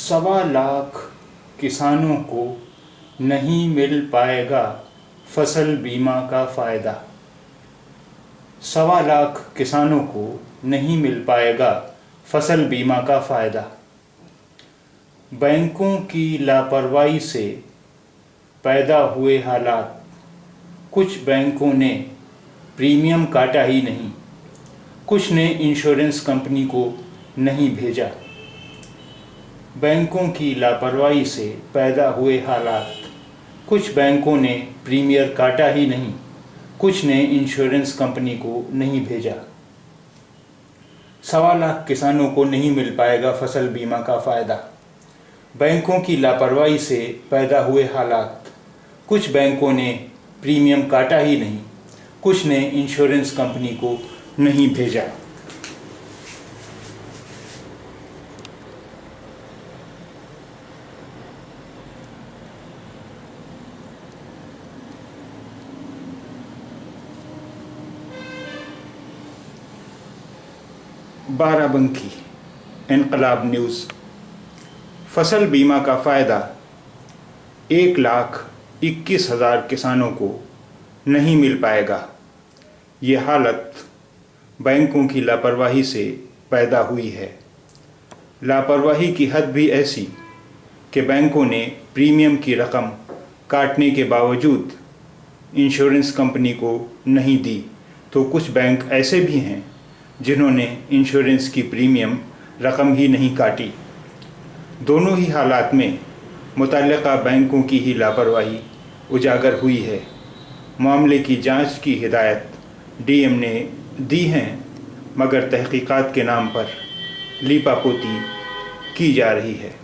1.25 लाख किसानों को नहीं मिल पाएगा फसल बीमा का फ़ायदा। 1.25 लाख किसानों को नहीं मिल पाएगा फसल बीमा का फ़ायदा। बैंकों की लापरवाही से पैदा हुए हालात। कुछ बैंकों ने प्रीमियम काटा ही नहीं, कुछ ने इंश्योरेंस कंपनी को नहीं भेजा। बैंकों की लापरवाही से पैदा हुए हालात। कुछ बैंकों ने प्रीमियम काटा ही नहीं, कुछ ने इंश्योरेंस कंपनी को नहीं भेजा। 1.25 लाख किसानों को नहीं मिल पाएगा फसल बीमा का फ़ायदा। बैंकों की लापरवाही से पैदा हुए हालात। कुछ बैंकों ने प्रीमियम काटा ही नहीं, कुछ ने इंश्योरेंस कंपनी को नहीं भेजा। बाराबंकी इनकलाब न्यूज़। फसल बीमा का फ़ायदा 1,21,000 किसानों को नहीं मिल पाएगा। ये हालत बैंकों की लापरवाही से पैदा हुई है। लापरवाही की हद भी ऐसी कि बैंकों ने प्रीमियम की रकम काटने के बावजूद इंश्योरेंस कंपनी को नहीं दी, तो कुछ बैंक ऐसे भी हैं जिन्होंने इंश्योरेंस की प्रीमियम रकम ही नहीं काटी। दोनों ही हालात में मुतल्लिका बैंकों की ही लापरवाही उजागर हुई है। मामले की जांच की हिदायत डीएम ने दी हैं, मगर तहकीकात के नाम पर लीपापोती की जा रही है।